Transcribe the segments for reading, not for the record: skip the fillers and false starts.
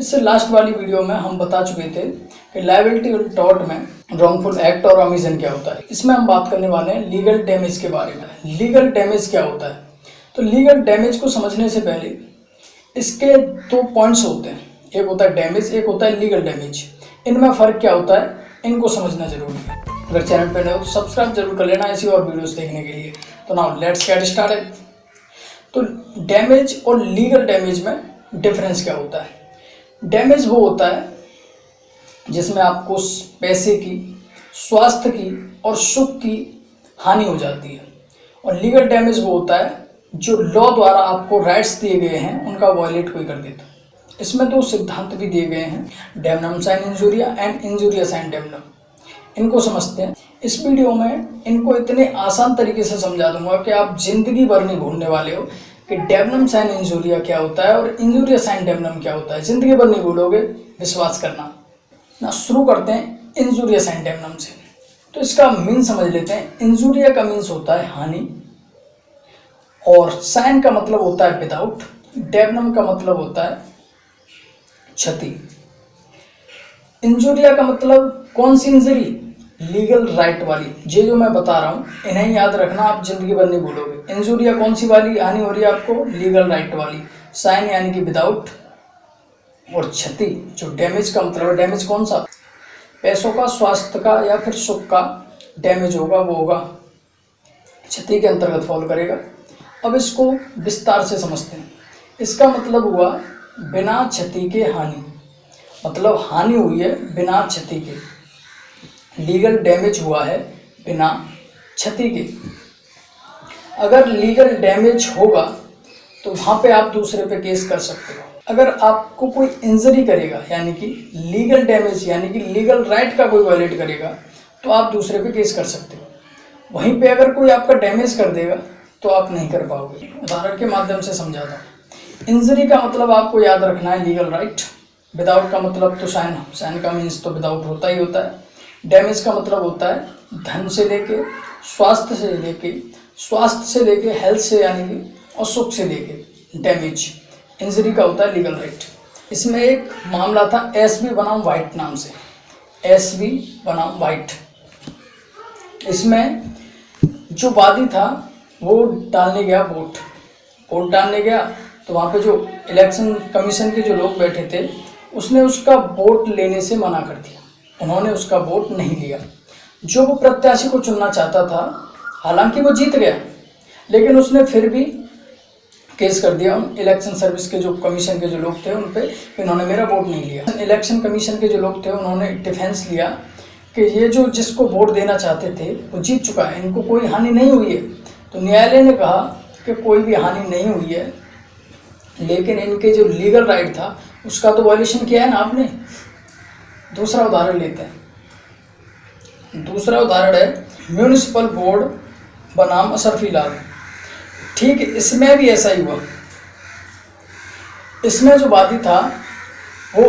इससे लास्ट वाली वीडियो में हम बता चुके थे कि लायबिलिटी और टॉर्ट में रॉन्गफुल एक्ट और ओमिशन क्या होता है। इसमें हम बात करने वाले हैं लीगल डैमेज के बारे में। लीगल डैमेज क्या होता है? तो लीगल डैमेज को समझने से पहले इसके दो पॉइंट्स होते हैं, एक होता है डैमेज, एक होता है लीगल डैमेज। इनमें फ़र्क क्या होता है, इनको समझना जरूरी है। अगर चैनल पर नए हो तो सब्सक्राइब जरूर कर लेना ऐसी और वीडियोस देखने के लिए। तो नाउ लेट्स गेट स्टार्टेड। तो डैमेज और लीगल डैमेज में डिफरेंस क्या होता है? डैमेज वो होता है जिसमें आपको पैसे की, स्वास्थ्य की और सुख की हानि हो जाती है, और लीगल डैमेज वो होता है जो लॉ द्वारा आपको राइट्स दिए गए हैं उनका वायलेट कोई कर देता है। इसमें दो सिद्धांत भी दिए गए हैं, डैमनम साइन इंजूरिया एंड इंजूरिया साइन डैमनम। इनको समझते हैं। इस वीडियो में इनको इतने आसान तरीके से समझा दूंगा कि आप जिंदगी भर नहीं भूलने वाले हो कि डैमनम साइन इंजूरिया क्या होता है और इंजूरिया साइन डैमनम क्या होता है। जिंदगी भर नहीं भूलोगे, विश्वास करना ना। शुरू करते हैं इंजूरिया साइन डैमनम से। तो इसका मीन समझ लेते हैं। इंजूरिया का मीन्स होता है हानि, और साइन का मतलब होता है विदाउट, डैमनम का मतलब होता है क्षति। इंजूरिया का मतलब कौन सी इंजरी? लीगल राइट वाली। ये जो मैं बता रहा हूँ इन्हें याद रखना, आप जिंदगी भर नहीं भूलोगे। इंजूरिया कौन सी वाली हानि हो रही है आपको? लीगल राइट वाली। साइन यानी कि विदाउट, और क्षति जो डैमेज का मतलब है। डैमेज कौन सा? पैसों का, स्वास्थ्य का या फिर सुख का डैमेज होगा, वो होगा क्षति के अंतर्गत फॉल करेगा। अब इसको विस्तार से समझते हैं। इसका मतलब हुआ बिना क्षति के हानि, मतलब हानि हुई है बिना क्षति के। लीगल डैमेज हुआ है बिना क्षति के। अगर लीगल डैमेज होगा तो वहाँ पे आप दूसरे पे केस कर सकते हो। अगर आपको कोई इंजरी करेगा यानी कि लीगल डैमेज यानी कि लीगल राइट का कोई वायलेट करेगा तो आप दूसरे पे केस कर सकते हो। वहीं पे अगर कोई आपका डैमेज कर देगा तो आप नहीं कर पाओगे। उदाहरण के माध्यम से समझाता हूँ। इंजरी का मतलब आपको याद रखना है लीगल राइट। विदाउट का मतलब तो साइन का मीन्स तो विदाउट होता ही होता है। डैमेज का मतलब होता है धन से लेके, स्वास्थ्य से लेके हेल्थ से यानी कि, और सुख से लेके डैमेज। इंजरी का होता है लीगल राइट। इसमें एक मामला था एसबी बनाम वाइट नाम से। एसबी बनाम वाइट। इसमें जो वादी था वो डालने गया वोट डालने गया, तो वहाँ पे जो इलेक्शन कमीशन के जो लोग बैठे थे उसने उसका वोट लेने से मना कर दिया। उन्होंने उसका वोट नहीं लिया। जो वो प्रत्याशी को चुनना चाहता था, हालांकि वो जीत गया, लेकिन उसने फिर भी केस कर दिया उन इलेक्शन सर्विस के जो कमीशन के जो लोग थे उन पे, इन्होंने मेरा वोट नहीं लिया। इलेक्शन कमीशन के जो लोग थे उन्होंने डिफेंस लिया कि ये जो जिसको वोट देना चाहते थे वो जीत चुका है, इनको कोई हानि नहीं हुई है। तो न्यायालय ने कहा कि कोई भी हानि नहीं हुई है, लेकिन इनके जो लीगल राइट था उसका तो वायलेशन किया है ना आपने। दूसरा उदाहरण लेते हैं। दूसरा उदाहरण है म्यूनिसिपल बोर्ड बनाम अशरफी लाल। ठीक, इसमें भी ऐसा ही हुआ। इसमें जो वादी था वो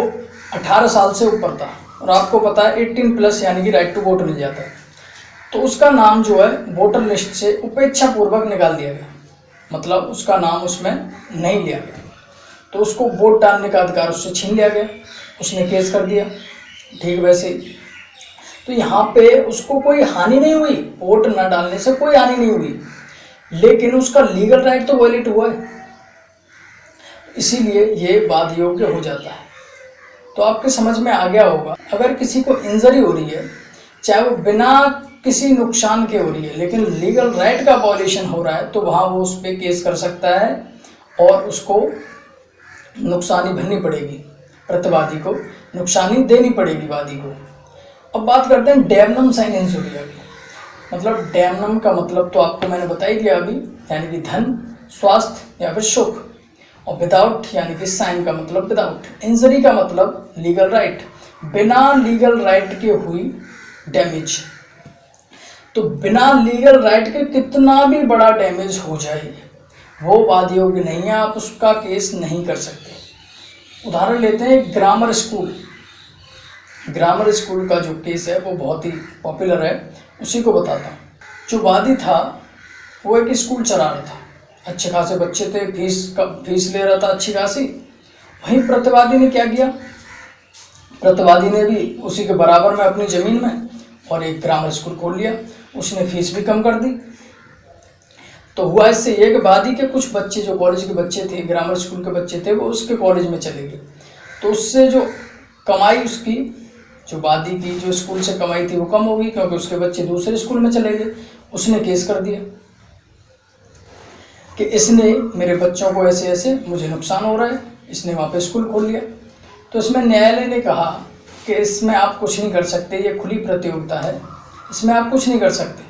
18 साल से ऊपर था, और आपको पता है 18+ यानी कि राइट टू वोट मिल जाता है। तो उसका नाम जो है वोटर लिस्ट से उपेक्षा पूर्वक निकाल दिया गया, मतलब उसका नाम उसमें नहीं लिया गया, तो उसको वोट डालने का अधिकार उससे छीन लिया गया। उसने केस कर दिया। ठीक वैसे ही तो यहाँ पे उसको कोई हानि नहीं हुई, वोट न डालने से कोई हानि नहीं हुई, लेकिन उसका लीगल राइट तो वायलेट हुआ है, इसीलिए ये वाद योग्य हो जाता है। तो आपके समझ में आ गया होगा, अगर किसी को इंजरी हो रही है, चाहे वो बिना किसी नुकसान के हो रही है, लेकिन लीगल राइट का वायलेशन हो रहा है, तो वहाँ वो उस पर केस कर सकता है और उसको नुकसानी भरनी पड़ेगी, प्रतिवादी को नुकसानी देनी पड़ेगी वादी को। अब बात करते हैं डैमनम साइन इंजूरिया की। मतलब डैमनम का मतलब तो आपको मैंने बता ही दिया अभी, यानी कि धन, स्वास्थ्य या फिर सुख, और विदाउट यानी कि साइन का मतलब विदाउट। इंजरी का मतलब लीगल राइट, बिना लीगल राइट के हुई डैमेज। तो बिना लीगल राइट के कितना भी बड़ा डैमेज हो जाए वो वाद योग्य नहीं है, आप उसका केस नहीं कर सकते। उदाहरण लेते हैं ग्रामर स्कूल। ग्रामर स्कूल का जो केस है वो बहुत ही पॉपुलर है, उसी को बताता हूँ। जो वादी था वो एक स्कूल चला रहा था, अच्छे खासे बच्चे थे, फीस ले रहा था अच्छी खासी, वहीं प्रतिवादी ने क्या किया, प्रतिवादी ने भी उसी के बराबर में अपनी ज़मीन में और एक ग्रामर स्कूल खोल लिया। उसने फीस भी कम कर दी। तो हुआ इससे ये कि वादी के कुछ बच्चे जो कॉलेज के बच्चे थे, ग्रामर स्कूल के बच्चे थे, वो उसके कॉलेज में चले गए। तो उससे जो कमाई उसकी, जो वादी की जो स्कूल से कमाई थी वो कम हो गई, क्योंकि उसके बच्चे दूसरे स्कूल में चले गए। उसने केस कर दिया कि इसने मेरे बच्चों को ऐसे ऐसे मुझे नुकसान हो रहा है, इसने वहाँ पे स्कूल खोल लिया। तो इसमें न्यायालय ने कहा कि इसमें आप कुछ नहीं कर सकते, ये खुली प्रतियोगिता है, इसमें आप कुछ नहीं कर सकते।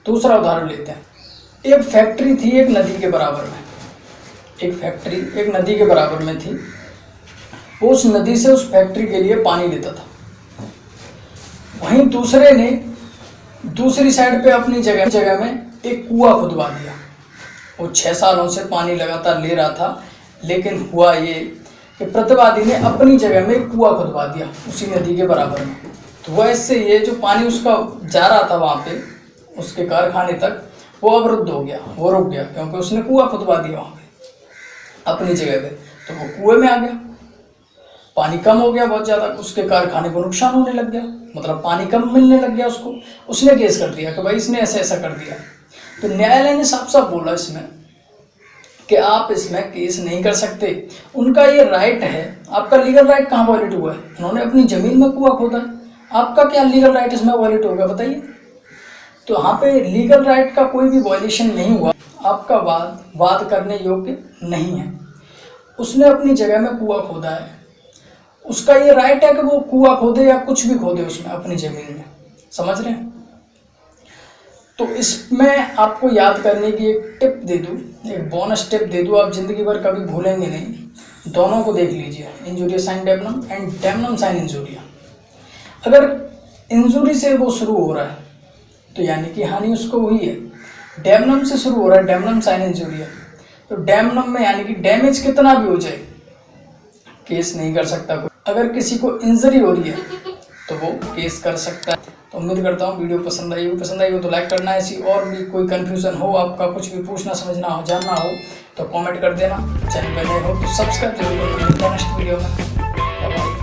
दूसरा उदाहरण लेते हैं। एक फैक्ट्री थी एक नदी के बराबर में, एक फैक्ट्री एक नदी के बराबर में थी। वो उस नदी से उस फैक्ट्री के लिए पानी लेता था। वहीं दूसरे ने दूसरी साइड पे अपनी जगह में एक कुआं खुदवा दिया। वो 6 सालों से पानी लगातार ले रहा था, लेकिन हुआ ये कि प्रतिवादी ने अपनी जगह में एक कुआं खुदवा दिया उसी नदी के बराबर में। तो वह इससे ये जो पानी उसका जा रहा था वहाँ पे उसके कारखाने तक, वो अवरुद्ध हो गया, वो रुक गया, क्योंकि उसने कुआं खुदवा दिया वहाँ पे अपनी जगह पे। तो वो कुएं में आ गया, पानी कम हो गया बहुत ज़्यादा, उसके कारखाने को नुकसान होने लग गया, मतलब पानी कम मिलने लग गया उसको। उसने केस कर दिया कि भाई इसने ऐसा ऐसा कर दिया। तो न्यायालय ने साफ साफ बोला इसमें कि आप इसमें केस नहीं कर सकते, उनका ये राइट है। आपका लीगल राइट कहाँ वॉयलेट हुआ है? उन्होंने अपनी ज़मीन में कुआं खोदा है, आपका क्या लीगल राइट इसमें वॉयलेट होगा बताइए? तो यहाँ पे लीगल राइट का कोई भी वॉयलेशन नहीं हुआ, आपका वाद करने योग्य नहीं है। उसने अपनी जगह में कुआं खोदा है, उसका ये राइट है कि वो कुआं खोदे या कुछ भी खोदे उसमें अपनी ज़मीन में, समझ रहे हैं? तो इसमें आपको याद करने की एक टिप दे दूँ, एक बोनस टिप दे दूँ, आप जिंदगी भर कभी भूलेंगे नहीं। दोनों को देख लीजिए, इंजुरिया साइन डेमनम एंड डेमनम साइन इंजुरिया। अगर इंजुरी से वो शुरू हो रहा है तो यानी कि हानि उसको हुई है। डेमनम से शुरू हो रहा है, डेमनम साइन इंजुरिया, तो डेमनम में यानी कि डैमेज कितना भी हो जाए केस नहीं कर सकता कोई। अगर किसी को इंजरी हो रही है तो वो केस कर सकता है। तो उम्मीद करता हूँ वीडियो पसंद आई हो तो लाइक करना। ऐसी और भी कोई कन्फ्यूज़न हो, आपका कुछ भी पूछना समझना हो जानना हो तो कमेंट कर देना। चैनल पर नए हो तो सब्सक्राइब जरूर करना। नेक्स्ट वीडियो में।